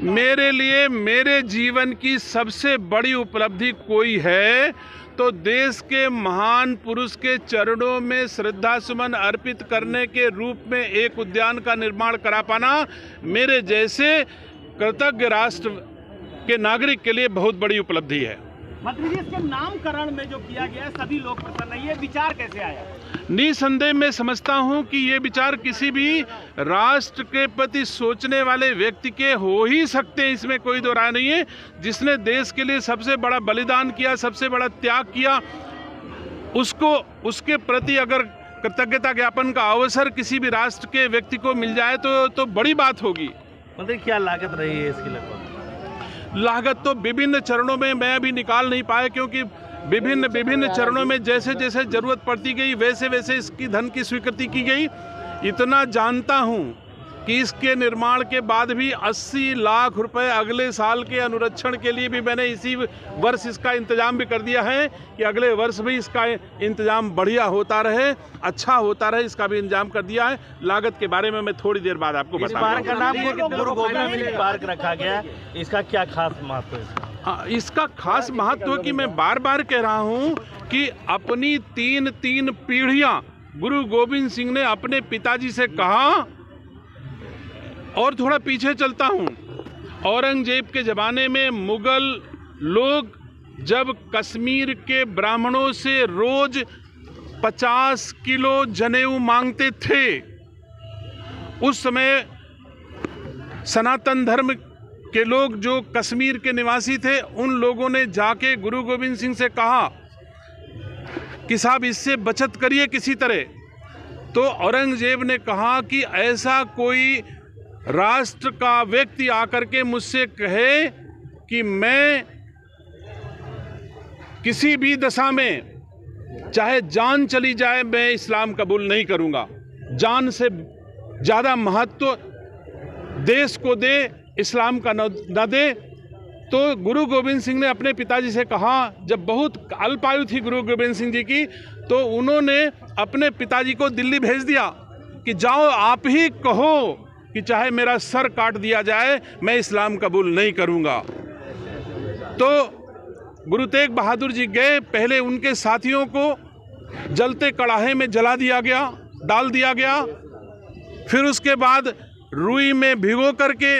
मेरे लिए मेरे जीवन की सबसे बड़ी उपलब्धि कोई है तो देश के महान पुरुष के चरणों में श्रद्धा सुमन अर्पित करने के रूप में एक उद्यान का निर्माण करा पाना मेरे जैसे कृतज्ञ राष्ट्र के नागरिक के लिए बहुत बड़ी उपलब्धि है। मंत्री जी, इसके नामकरण में जो किया गया है सभी लोग प्रसन्न है, ये विचार कैसे आया? निसंदेह मैं समझता हूं कि ये विचार किसी भी राष्ट्र के प्रति सोचने वाले व्यक्ति के हो ही सकते हैं, इसमें कोई दो राय नहीं है। जिसने देश के लिए सबसे बड़ा बलिदान किया, सबसे बड़ा त्याग किया, उसको उसके प्रति अगर कृतज्ञता ज्ञापन का अवसर किसी भी राष्ट्र के व्यक्ति को मिल जाए तो बड़ी बात होगी। मंत्री, क्या लागत रही है इसकी? लगभग लागत तो विभिन्न चरणों में मैं अभी निकाल नहीं पाया, क्योंकि विभिन्न चरणों में जैसे जैसे जरूरत पड़ती गई वैसे वैसे इसकी धन की स्वीकृति की गई। इतना जानता हूं कि इसके निर्माण के बाद भी 80 लाख रुपए अगले साल के अनुरक्षण के लिए भी मैंने इसी वर्ष इसका इंतजाम भी कर दिया है कि अगले वर्ष भी इसका इंतजाम बढ़िया होता रहे, अच्छा होता रहे, इसका भी इंतजाम कर दिया है। लागत के बारे में मैं थोड़ी देर बाद आपको बताऊंगा। पार्क का नाम गुरु गोविंद सिंह पार्क रखा गया, इसका क्या खास महत्व है? इसका खास महत्व कि मैं बार बार कह रहा हूं कि अपनी तीन पीढ़ियां गुरु गोविंद सिंह ने अपने पिताजी से कहा। और थोड़ा पीछे चलता हूं, औरंगजेब के ज़माने में मुगल लोग जब कश्मीर के ब्राह्मणों से रोज 50 किलो जनेऊ मांगते थे, उस समय सनातन धर्म के लोग जो कश्मीर के निवासी थे, उन लोगों ने जाके गुरु गोविंद सिंह से कहा कि साहब इससे बचत करिए किसी तरह। तो औरंगजेब ने कहा कि ऐसा कोई राष्ट्र का व्यक्ति आकर के मुझसे कहे कि मैं किसी भी दशा में चाहे जान चली जाए मैं इस्लाम कबूल नहीं करूंगा। जान से ज़्यादा महत्व देश को दे, इस्लाम का न दे। तो गुरु गोविंद सिंह ने अपने पिताजी से कहा, जब बहुत अल्पायु थी गुरु गोविंद सिंह जी की, तो उन्होंने अपने पिताजी को दिल्ली भेज दिया कि जाओ आप ही कहो कि चाहे मेरा सर काट दिया जाए मैं इस्लाम कबूल नहीं करूंगा। तो गुरु तेग बहादुर जी गए, पहले उनके साथियों को जलते कड़ाहे में जला दिया गया, डाल दिया गया। फिर उसके बाद रुई में भिगो करके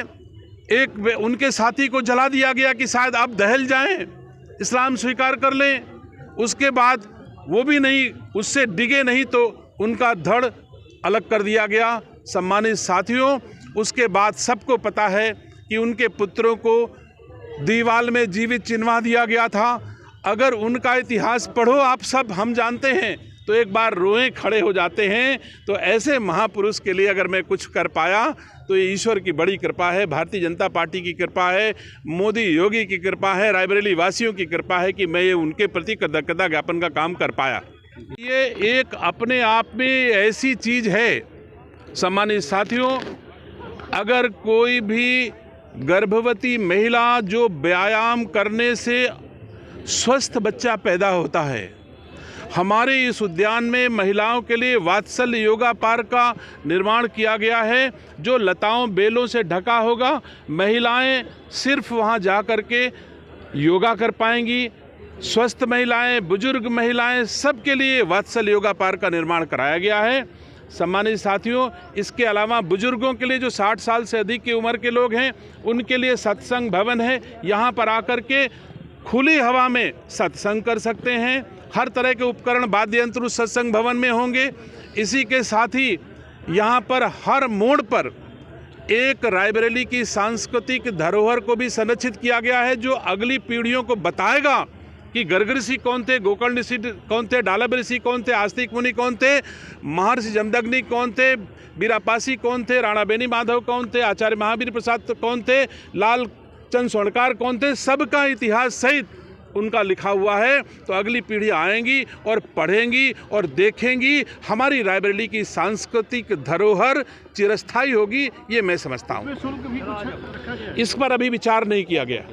एक उनके साथी को जला दिया गया कि शायद आप दहल जाएं, इस्लाम स्वीकार कर लें। उसके बाद वो भी नहीं, उससे डिगे नहीं तो उनका धड़ अलग कर दिया गया। सम्मानित साथियों, उसके बाद सबको पता है कि उनके पुत्रों को दीवाल में जीवित चिनवा दिया गया था। अगर उनका इतिहास पढ़ो आप सब, हम जानते हैं, तो एक बार रोएं खड़े हो जाते हैं। तो ऐसे महापुरुष के लिए अगर मैं कुछ कर पाया तो ये ईश्वर की बड़ी कृपा है, भारतीय जनता पार्टी की कृपा है, मोदी योगी की कृपा है, रायबरेली वासियों की कृपा है कि मैं ये उनके प्रति कृतज्ञता ज्ञापन का काम कर पाया। ये एक अपने आप में ऐसी चीज़ है सम्मानित साथियों, अगर कोई भी गर्भवती महिला जो व्यायाम करने से स्वस्थ बच्चा पैदा होता है, हमारे इस उद्यान में महिलाओं के लिए वात्सल्य योगा पार्क का निर्माण किया गया है जो लताओं बेलों से ढका होगा। महिलाएं सिर्फ वहां जा कर के योगा कर पाएंगी। स्वस्थ महिलाएं, बुजुर्ग महिलाएं, सबके लिए वात्सल्य योगा पार्क का निर्माण कराया गया है। सम्मानित साथियों, इसके अलावा बुजुर्गों के लिए जो 60 साल से अधिक की उम्र के लोग हैं उनके लिए सत्संग भवन है। यहाँ पर आकर के खुली हवा में सत्संग कर सकते हैं। हर तरह के उपकरण वाद्य यंत्र उस सत्संग भवन में होंगे। इसी के साथ ही यहाँ पर हर मोड़ पर एक रायबरेली की सांस्कृतिक धरोहर को भी संरक्षित किया गया है जो अगली पीढ़ियों को बताएगा कि गर्ग ऋषि कौन थे, गोकर्ण ऋषि कौन थे, डालब ऋषि कौन थे, आस्तिक मुनि कौन थे, महर्षि जमदग्नि कौन थे, बीरापासी कौन थे, राणा बेनी माधव कौन थे, आचार्य महावीर प्रसाद कौन थे, लाल चंद स्वर्णकार कौन थे, सबका इतिहास सहित उनका लिखा हुआ है। तो अगली पीढ़ी आएंगी और पढ़ेंगी और देखेंगी, हमारी रायबरेली की सांस्कृतिक धरोहर चिरस्थायी होगी, ये मैं समझता हूँ। शुल्क भी कुछ रखा गया है? इस पर अभी विचार नहीं किया गया।